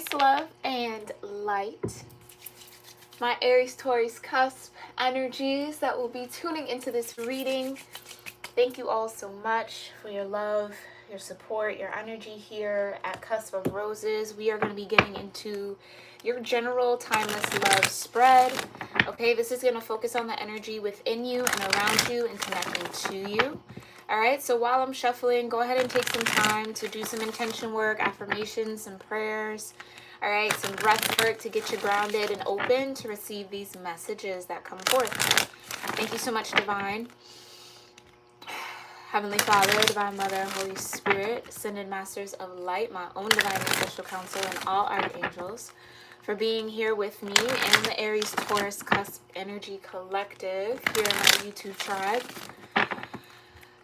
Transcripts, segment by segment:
Peace, love, and light. My Aries-Taurus cusp energies that will be tuning into this reading. Thank you all so much for your love, your support, your energy here at Cusp of Roses. We are going to be getting into your general timeless love spread. Okay, this is going to focus on the energy within you and around you and connecting to you. All right, so while I'm shuffling, go ahead and take some time to do some intention work, affirmations, some prayers. All right, some breath work to get you grounded and open to receive these messages that come forth. Thank you so much, Divine. Heavenly Father, Divine Mother, Holy Spirit, Ascended Masters of Light, my own Divine and Special Counsel, and all Archangels, for being here with me and the Aries-Taurus Cusp Energy Collective here in my YouTube tribe.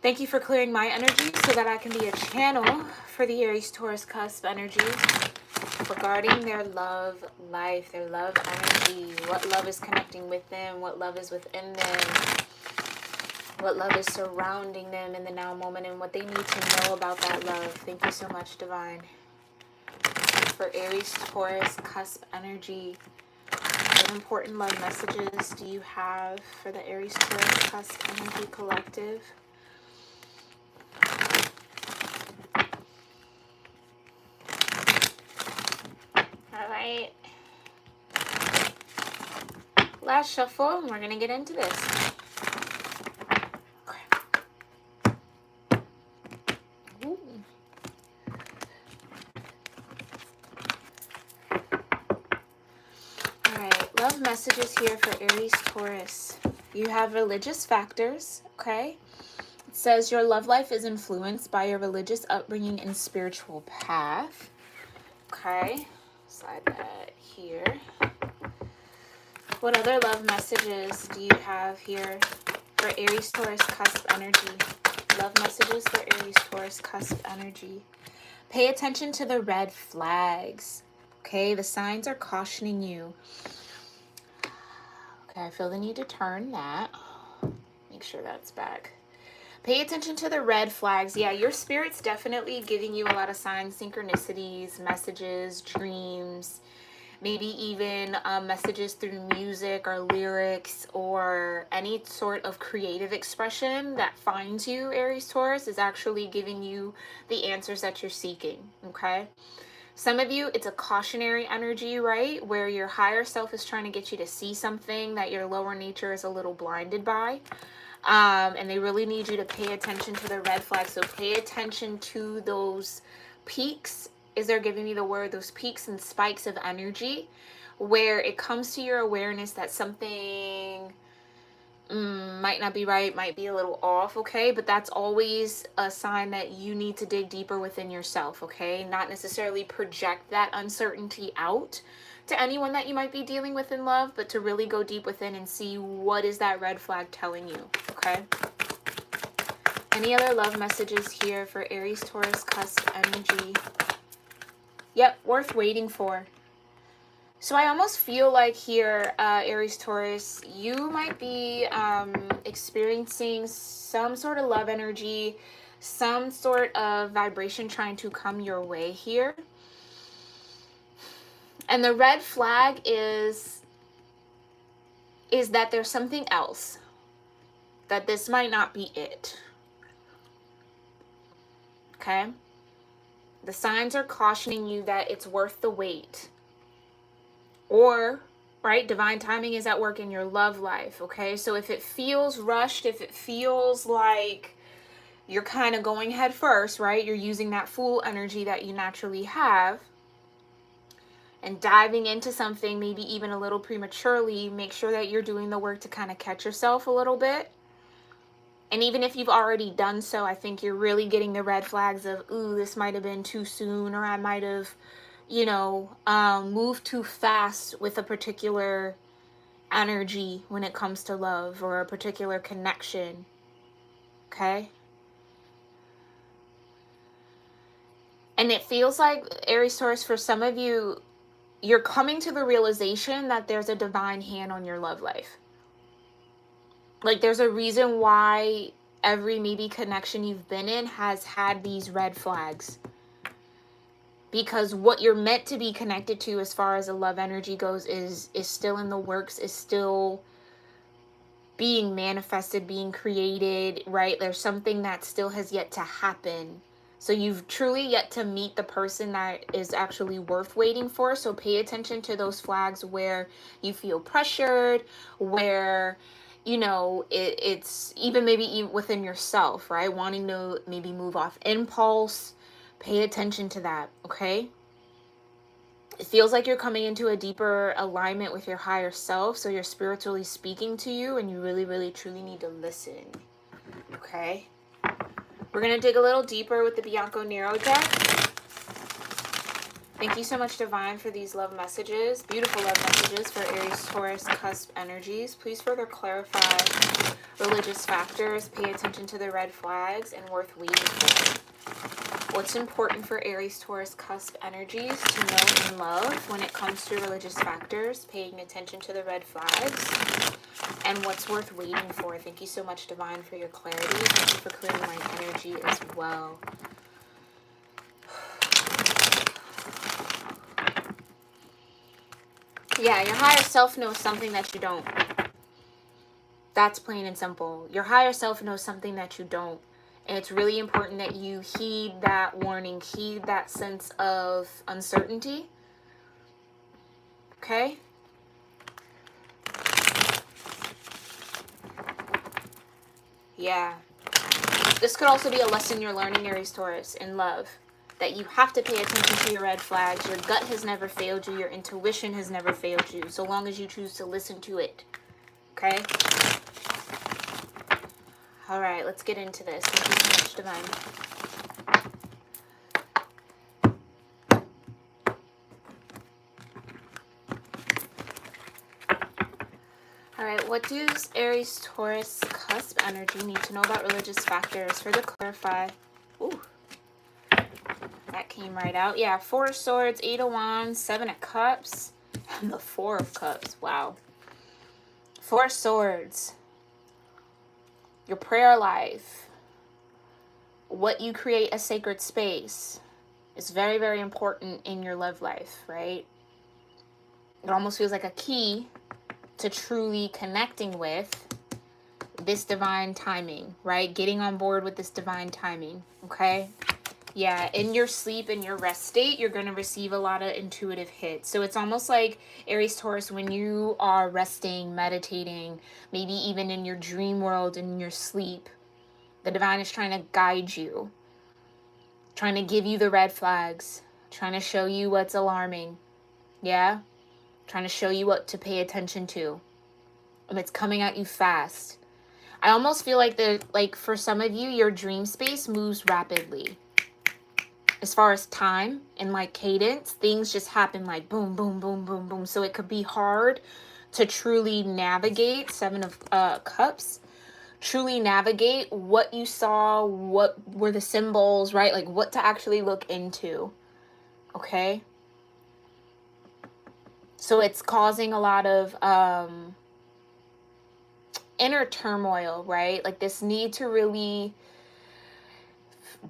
Thank you for clearing my energy so that I can be a channel for the Aries-Taurus Cusp energy regarding their love life, their love energy, what love is connecting with them, what love is within them, what love is surrounding them in the now moment, and what they need to know about that love. Thank you so much, Divine. For Aries-Taurus Cusp energy, what important love messages do you have for the Aries-Taurus Cusp Energy Collective? All right. Last shuffle, and we're going to get into this. Love messages here for Aries-Taurus. You have religious factors, okay? It says your love life is influenced by your religious upbringing and spiritual path. Okay, slide that here. What other love messages do you have here for Aries-Taurus cusp energy? Love messages for Aries-Taurus cusp energy. Pay attention to the red flags. Okay, the signs are cautioning you. Okay, I feel the need to turn that. Make sure that's back. Pay attention to the red flags. Yeah, your spirit's definitely giving you a lot of signs, synchronicities, messages, dreams, maybe even messages through music or lyrics or any sort of creative expression that finds you, Aries-Taurus, is actually giving you the answers that you're seeking, okay? Some of you, it's a cautionary energy, right? Where your higher self is trying to get you to see something that your lower nature is a little blinded by. And they really need you to pay attention to the red flags. So pay attention to those peaks. Is they're giving me the word, those peaks and spikes of energy, where it comes to your awareness that something might not be right, might be a little off, okay? But that's always a sign that you need to dig deeper within yourself, okay? Not necessarily project that uncertainty out to anyone that you might be dealing with in love, but to really go deep within and see what is that red flag telling you, okay? Any other love messages here for Aries-Taurus cusp energy? Yep, worth waiting for. So I almost feel like here, Aries-Taurus, you might be experiencing some sort of love energy, some sort of vibration trying to come your way here. And the red flag is that there's something else, that this might not be it. Okay? The signs are cautioning you that it's worth the wait. Or, right, divine timing is at work in your love life, okay? So if it feels rushed, if it feels like you're kind of going head first, right? You're using that fool energy that you naturally have and diving into something maybe even a little prematurely, make sure that you're doing the work to kind of catch yourself a little bit. And even if you've already done so, I think you're really getting the red flags of, ooh, this might have been too soon, or I might have, you know, move too fast with a particular energy when it comes to love or a particular connection, okay? And it feels like, Aries-Taurus, for some of you, you're coming to the realization that there's a divine hand on your love life. Like, there's a reason why every maybe connection you've been in has had these red flags. because what you're meant to be connected to as far as the love energy goes is still in the works, is still being manifested, being created, right? There's something that still has yet to happen. So you've truly yet to meet the person that is actually worth waiting for. So pay attention to those flags where you feel pressured, where, you know, it's even maybe within yourself, right? Wanting to maybe move off impulse. Pay attention to that, okay? It feels like you're coming into a deeper alignment with your higher self. So you're spiritually speaking to you, and you really, really, truly need to listen, okay? We're going to dig a little deeper with the Bianco Nero deck. Thank you so much, Divine, for these love messages. Beautiful love messages for Aries, Taurus, cusp energies. Please further clarify religious factors. Pay attention to the red flags and worth waiting for. What's important for Aries, Taurus, cusp energies to know and love when it comes to religious factors, paying attention to the red flags, and what's worth waiting for. Thank you so much, Divine, for your clarity. Thank you for clearing my energy as well. Yeah, your higher self knows something that you don't. That's plain and simple. Your higher self knows something that you don't. And it's really important that you heed that warning, heed that sense of uncertainty. Okay? Yeah. This could also be a lesson you're learning, Aries, Taurus, in love. That you have to pay attention to your red flags. Your gut has never failed you. Your intuition has never failed you. So long as you choose to listen to it. Okay? All right, let's get into this. Thank you so much, Divine. All right, what does Aries, Taurus, cusp energy need to know about religious factors? Further clarify. Ooh, that came right out. Yeah, 4 of Swords, 8 of Wands, 7 of Cups, and the 4 of Cups. Wow. 4 of Swords. Your prayer life. What you create a sacred space is very, very important in your love life, right? It almost feels like a key to truly connecting with this divine timing, right? Getting on board with this divine timing, okay? Yeah, in your sleep, in your rest state, you're going to receive a lot of intuitive hits. So it's almost like Aries, Taurus, when you are resting, meditating, maybe even in your dream world, in your sleep, the divine is trying to guide you, trying to give you the red flags, trying to show you what's alarming, yeah? Trying to show you what to pay attention to. And it's coming at you fast. I almost feel like for some of you, your dream space moves rapidly. As far as time and like cadence, things just happen like boom, boom, boom, boom, boom. So it could be hard to truly navigate, 7 of Cups, truly navigate what you saw, what were the symbols, right? Like what to actually look into, okay? So it's causing a lot of inner turmoil, right? Like this need to really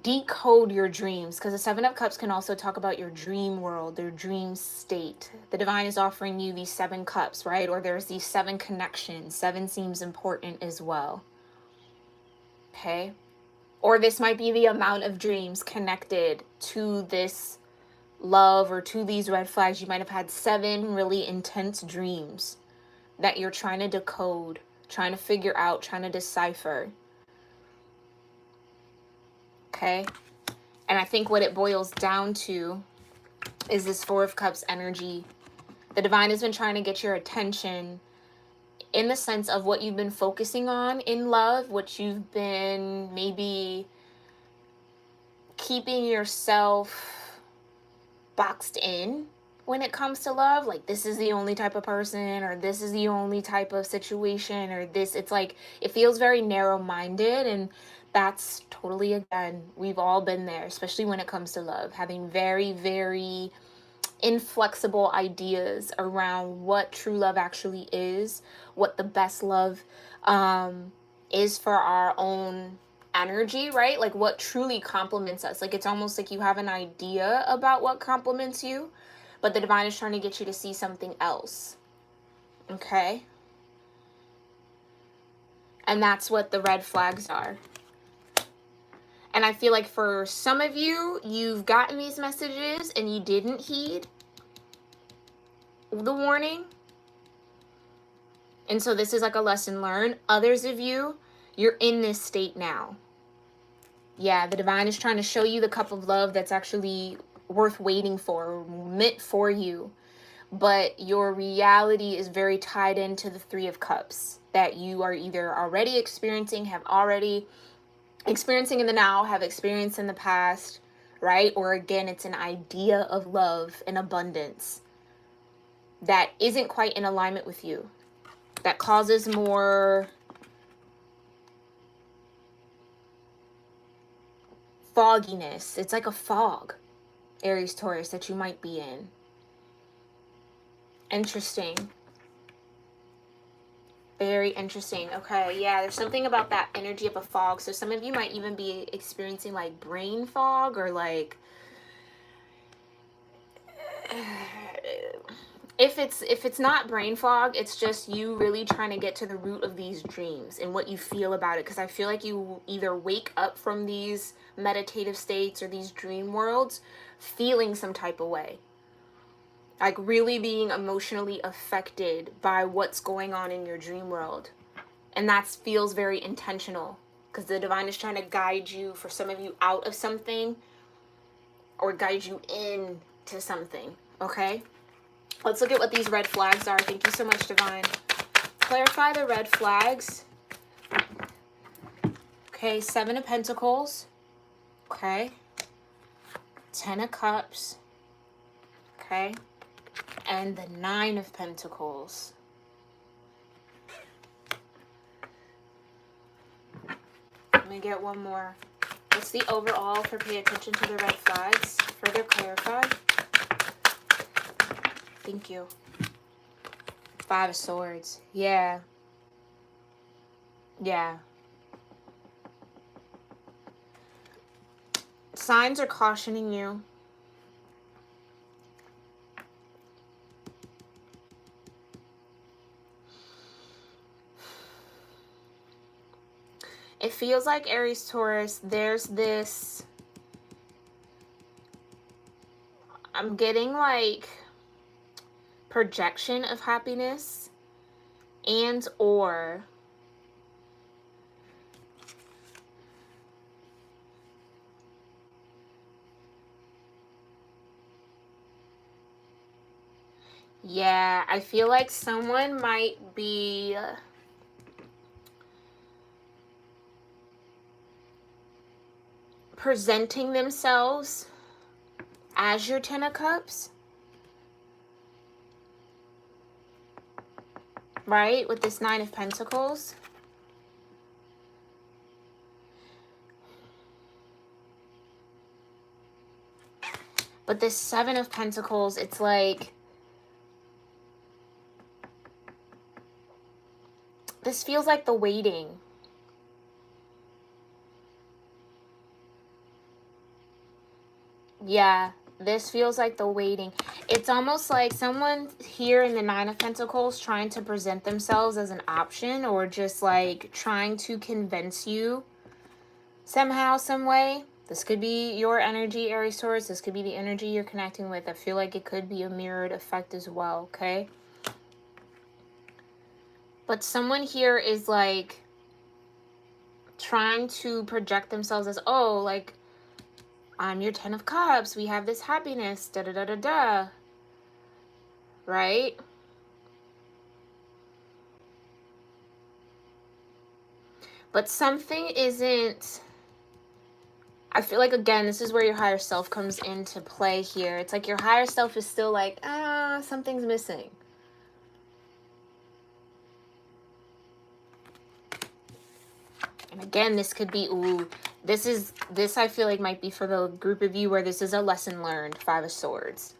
decode your dreams, because the 7 of Cups can also talk about your dream world, your dream state. The divine is offering you these 7 cups, right? Or there's these 7 connections. 7 seems important as well. Okay? Or this might be the amount of dreams connected to this love or to these red flags. You might have had 7 really intense dreams that you're trying to decode, trying to figure out, trying to decipher. Okay? And I think what it boils down to is this 4 of Cups energy. The divine has been trying to get your attention in the sense of what you've been focusing on in love, what you've been maybe keeping yourself boxed in when it comes to love. Like this is the only type of person, or this is the only type of situation, or this. It's like it feels very narrow-minded, and that's totally, again, we've all been there, especially when it comes to love, having very, very inflexible ideas around what true love actually is, what the best love is for our own energy, right? Like what truly compliments us. Like it's almost like you have an idea about what compliments you, but the divine is trying to get you to see something else. Okay? And that's what the red flags are. And I feel like for some of you, you've gotten these messages and you didn't heed the warning. And so this is like a lesson learned. Others of you, you're in this state now. Yeah, the divine is trying to show you the cup of love that's actually worth waiting for, meant for you. But your reality is very tied into the Three of Cups that you are either already experiencing, have already experiencing in the now, have experienced in the past, right? Or again, it's an idea of love and abundance that isn't quite in alignment with you, that causes more fogginess. It's like a fog, Aries, Taurus, that you might be in. Interesting. Very interesting. Okay, yeah, there's something about that energy of a fog. So some of you might even be experiencing like brain fog, or like if it's not brain fog, it's just you really trying to get to the root of these dreams and what you feel about it. Because I feel like you either wake up from these meditative states or these dream worlds feeling some type of way, like really being emotionally affected by what's going on in your dream world. And that feels very intentional because the divine is trying to guide you, for some of you, out of something or guide you into something. Okay, let's look at what these red flags are. Thank you so much, divine. Clarify the red flags. Okay, 7 of Pentacles. Okay, 10 of Cups. Okay, and the 9 of Pentacles. Let me get one more. What's the overall for pay attention to the red flags? Further clarify. Thank you. 5 of Swords. Yeah. Yeah. Signs are cautioning you. It feels like, Aries, Taurus, there's this, I'm getting like projection of happiness and or yeah, I feel like someone might be presenting themselves as your 10 of Cups, right? With this 9 of Pentacles. But this 7 of Pentacles, it's like, this feels like the waiting. Yeah, this feels like the waiting. It's almost like someone here in the 9 of Pentacles trying to present themselves as an option, or just like trying to convince you somehow, some way. This could be your energy, Aries, Taurus. This could be the energy you're connecting with. I feel like it could be a mirrored effect as well, okay? But someone here is like trying to project themselves as, oh, like, I'm your 10 of Cups. We have this happiness, da-da-da-da-da. Right? But something isn't... I feel like, again, this is where your higher self comes into play here. It's like your higher self is still like, something's missing. And again, this could be, ooh, this I feel like might be for the group of you where this is a lesson learned, 5 of Swords.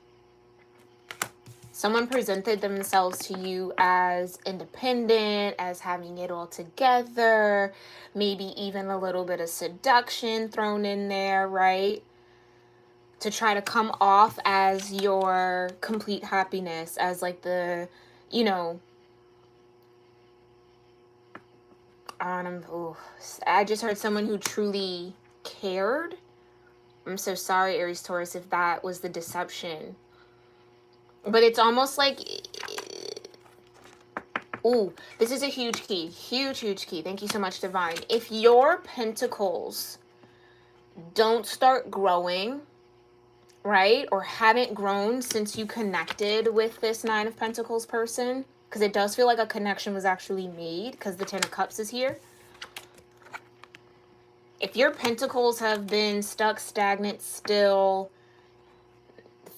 Someone presented themselves to you as independent, as having it all together, maybe even a little bit of seduction thrown in there, right? To try to come off as your complete happiness, as like the, you know, I just heard someone who truly cared. I'm so sorry, Aries Taurus, if that was the deception. But it's almost like, ooh, this is a huge key. Huge, huge key. Thank you so much, Divine. If your pentacles don't start growing, right, or haven't grown since you connected with this Nine of Pentacles person, because it does feel like a connection was actually made because the Ten of Cups is here. If your pentacles have been stuck, stagnant, still,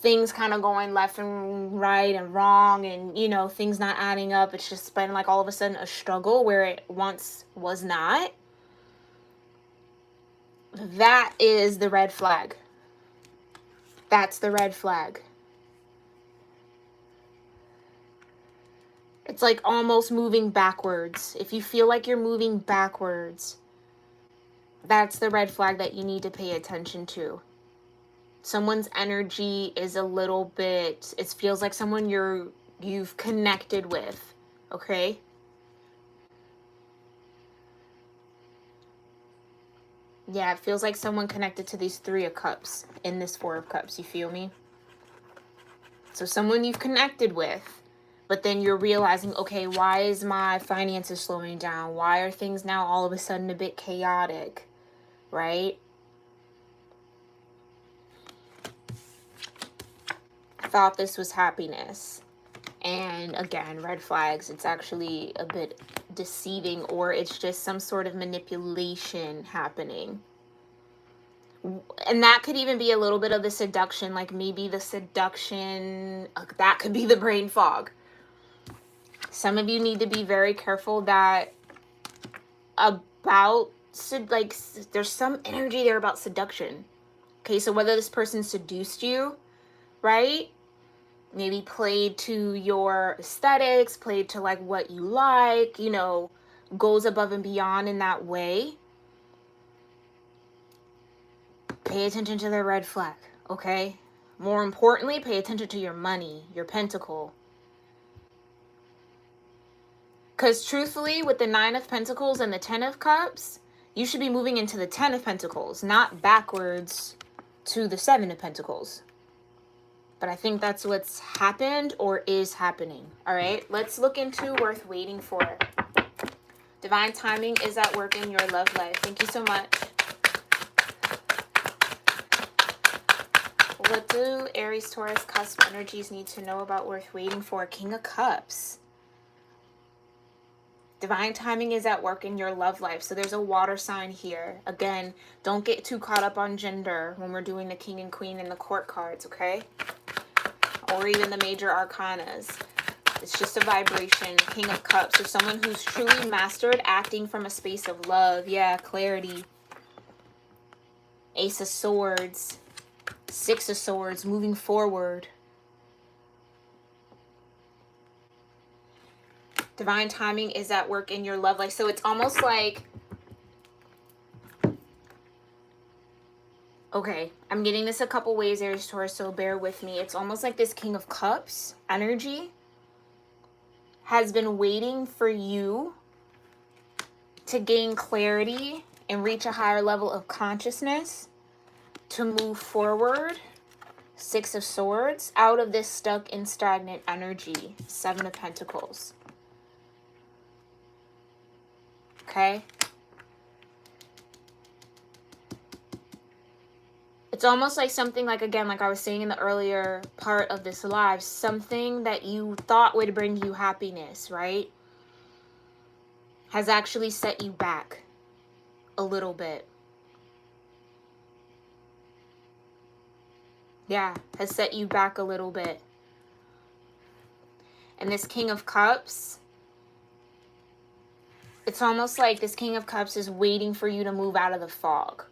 things kind of going left and right and wrong, and, you know, things not adding up, it's just been like all of a sudden a struggle where it once was not, that is the red flag. That's the red flag. It's like almost moving backwards. If you feel like you're moving backwards, that's the red flag that you need to pay attention to. Someone's energy is a little bit, it feels like someone you've connected with, okay? Yeah, it feels like someone connected to these Three of Cups in this Four of Cups, you feel me? So someone you've connected with, but then you're realizing, okay, why is my finances slowing down? Why are things now all of a sudden a bit chaotic, right? Thought this was happiness. And again, red flags, it's actually a bit deceiving, or it's just some sort of manipulation happening. And that could even be a little bit of the seduction, like maybe the seduction, that could be the brain fog. Some of you need to be very careful that about, like, there's some energy there about seduction. Okay, so whether this person seduced you, right? Maybe played to your aesthetics, played to like what you like, you know, goes above and beyond in that way. Pay attention to the red flag, okay? More importantly, pay attention to your money, your pentacle. Because truthfully, with the Nine of Pentacles and the Ten of Cups, you should be moving into the Ten of Pentacles, not backwards to the Seven of Pentacles. But I think that's what's happened or is happening. All right, let's look into worth waiting for. Divine timing is at work in your love life. Thank you so much. What do Aries, Taurus, cusp energies need to know about worth waiting for? King of Cups. Divine timing is at work in your love life. So there's a water sign here. Again, don't get too caught up on gender when we're doing the king and queen and the court cards, okay? Or even the major arcanas. It's just a vibration. King of Cups. So someone who's truly mastered acting from a space of love. Yeah, clarity. Ace of Swords. Six of Swords. Moving forward. Divine timing is at work in your love life. So it's almost like, okay, I'm getting this a couple ways, Aries, Taurus, so bear with me. It's almost like this King of Cups energy has been waiting for you to gain clarity and reach a higher level of consciousness to move forward. Six of Swords, out of this stuck and stagnant energy. Seven of Pentacles. Okay? It's almost like something like, again, like I was saying in the earlier part of this live, something that you thought would bring you happiness, right? Has actually set you back a little bit. Yeah, has set you back a little bit. And this King of Cups, it's almost like this King of Cups is waiting for you to move out of the fog,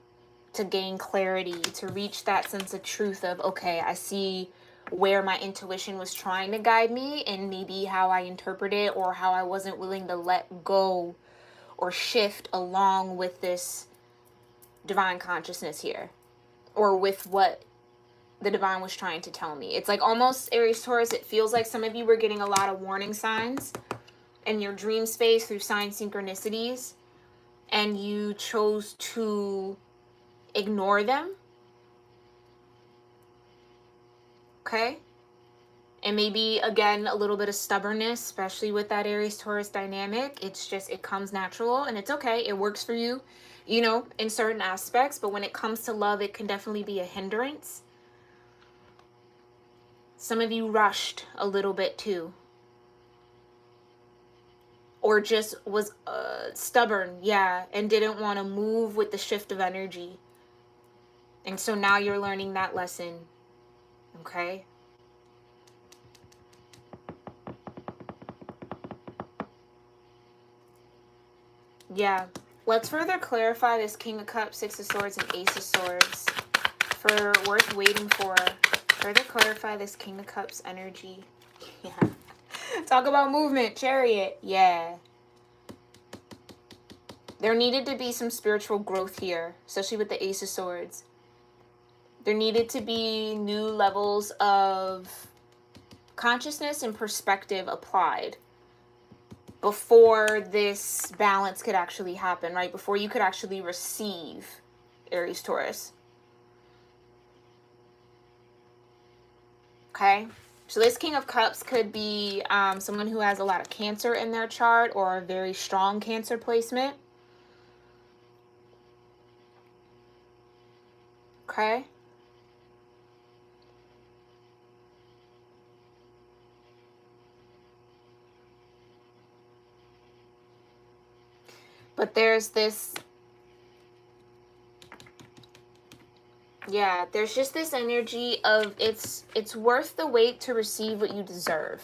to gain clarity, to reach that sense of truth of, okay, I see where my intuition was trying to guide me, and maybe how I interpret it, or how I wasn't willing to let go or shift along with this divine consciousness here, or with what the divine was trying to tell me. It's like almost, Aries Taurus, it feels like some of you were getting a lot of warning signs in your dream space through sign synchronicities, and you chose to ignore them. Okay? And maybe, again, a little bit of stubbornness, especially with that Aries Taurus dynamic. It's just, it comes natural, and it's okay. It works for you, you know, in certain aspects. But when it comes to love, it can definitely be a hindrance. Some of you rushed a little bit too. Or just was stubborn, yeah, and didn't want to move with the shift of energy. And so now you're learning that lesson, okay? Yeah. Let's further clarify this King of Cups, Six of Swords, and Ace of Swords for worth waiting for. Further clarify this King of Cups energy. Yeah. Talk about movement, Chariot. Yeah. There needed to be some spiritual growth here, especially with the Ace of Swords. There needed to be new levels of consciousness and perspective applied before this balance could actually happen, right? Before you could actually receive, Aries Taurus. Okay? So this King of Cups could be someone who has a lot of Cancer in their chart, or a very strong Cancer placement. Okay? But there's this, yeah, there's just this energy of it's worth the wait to receive what you deserve.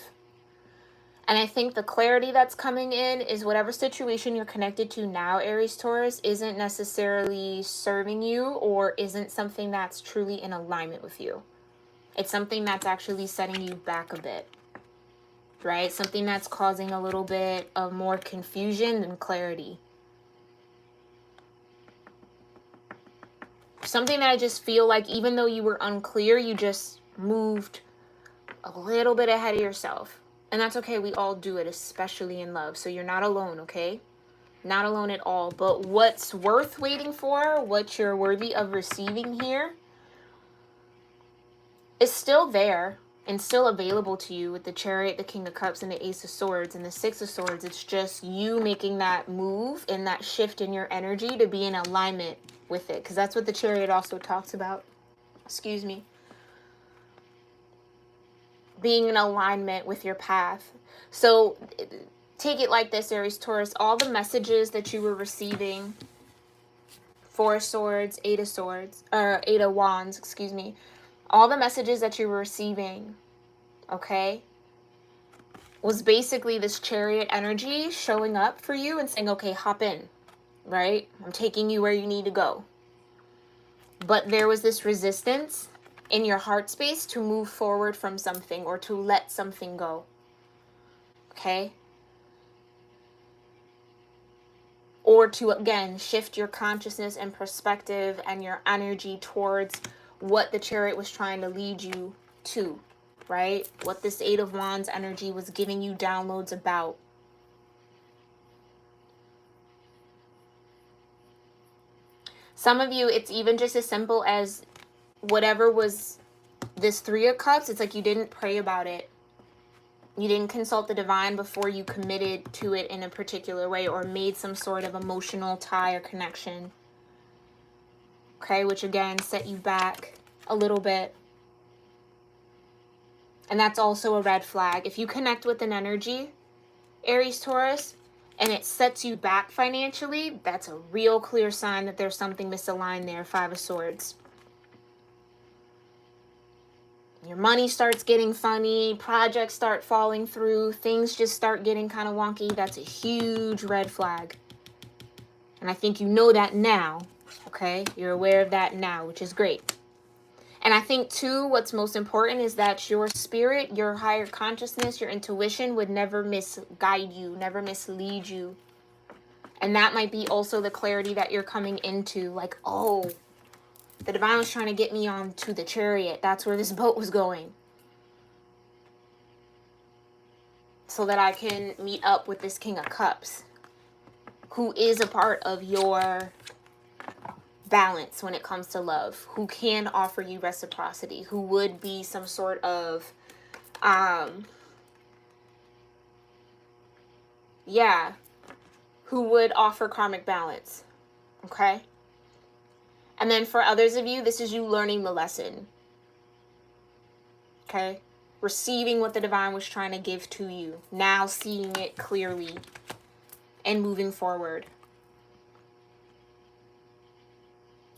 And I think the clarity that's coming in is whatever situation you're connected to now, Aries Taurus, isn't necessarily serving you, or isn't something that's truly in alignment with you. It's something that's actually setting you back a bit, right? Something that's causing a little bit of more confusion than clarity. Something that I just feel like, even though you were unclear, you just moved a little bit ahead of yourself. And that's okay. We all do it, especially in love. So you're not alone, okay? Not alone at all. But what's worth waiting for, what you're worthy of receiving here, is still there and still available to you with the Chariot, the King of Cups, and the Ace of Swords, and the Six of Swords. It's just you making that move and that shift in your energy to be in alignment with it, because that's what the Chariot also talks about. Excuse me. Being in alignment with your path. So take it like this, Aries Taurus. All the messages that you were receiving, Four of Swords, Eight of Swords, or Eight of Wands, excuse me. All the messages that you were receiving, okay, was basically this Chariot energy showing up for you and saying, okay, hop in, right? I'm taking you where you need to go. But there was this resistance in your heart space to move forward from something, or to let something go. Okay? Or to, again, shift your consciousness and perspective and your energy towards what the Chariot was trying to lead you to, right? What this Eight of Wands energy was giving you downloads about. Some of you, it's even just as simple as whatever was this Three of Cups. It's like you didn't pray about it. You didn't consult the divine before you committed to it in a particular way, or made some sort of emotional tie or connection. Okay, which again set you back a little bit. And that's also a red flag. If you connect with an energy, Aries Taurus, and it sets you back financially, that's a real clear sign that there's something misaligned there. Five of Swords. Your money starts getting funny, projects start falling through, things just start getting kind of wonky. That's a huge red flag. And I think you know that now, okay? You're aware of that now, which is great. And I think too, what's most important is that your spirit, your higher consciousness, your intuition would never misguide you, never mislead you. And that might be also the clarity that you're coming into. Like, oh, the divine was trying to get me onto the chariot. That's where this boat was going. So that I can meet up with this King of Cups, who is a part of your balance when it comes to love, who can offer you reciprocity, who would be some sort of who would offer karmic balance. Okay? And then for others of you, this is you learning the lesson. Okay? Receiving what the divine was trying to give to you, now seeing it clearly and moving forward.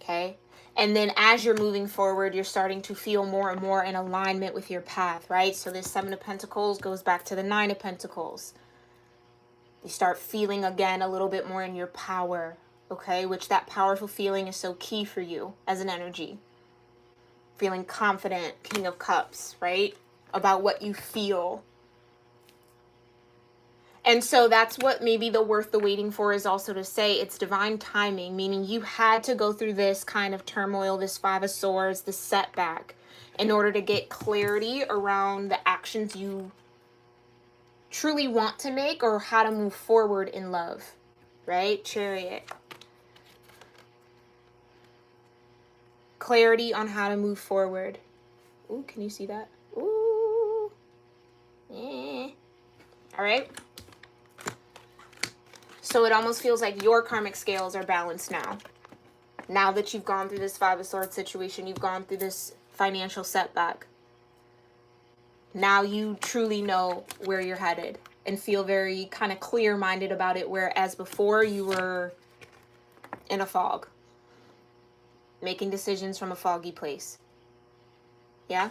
Okay? And then as you're moving forward, you're starting to feel more and more in alignment with your path, right? So this 7 of Pentacles goes back to the 9 of Pentacles. You start feeling again a little bit more in your power, okay? Which that powerful feeling is so key for you as an energy. Feeling confident, King of Cups, right? About what you feel. And so that's what maybe the worth the waiting for is also to say it's divine timing, meaning you had to go through this kind of turmoil, this 5 of Swords, this setback, in order to get clarity around the actions you truly want to make or how to move forward in love, right? Chariot. Clarity on how to move forward. Ooh, can you see that? Ooh. Eh. All right. So it almost feels like your karmic scales are balanced now. Now that you've gone through this 5 of Swords situation, you've gone through this financial setback. Now you truly know where you're headed and feel very kind of clear-minded about it, whereas before you were in a fog, making decisions from a foggy place. Yeah?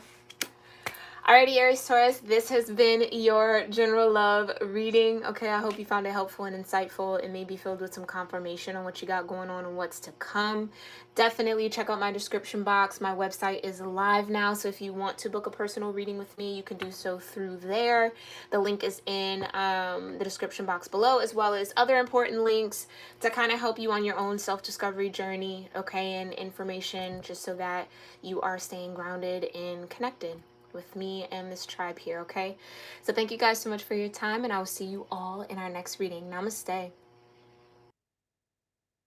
Alrighty, Aries-Taurus, this has been your general love reading. Okay, I hope you found it helpful and insightful and maybe filled with some confirmation on what you got going on and what's to come. Definitely check out my description box. My website is live now, so if you want to book a personal reading with me, you can do so through there. The link is in the description box below, as well as other important links to kind of help you on your own self-discovery journey, okay, and information just so that you are staying grounded and connected with me and this tribe here, okay? So thank you guys so much for your time, and I will see you all in our next reading. Namaste.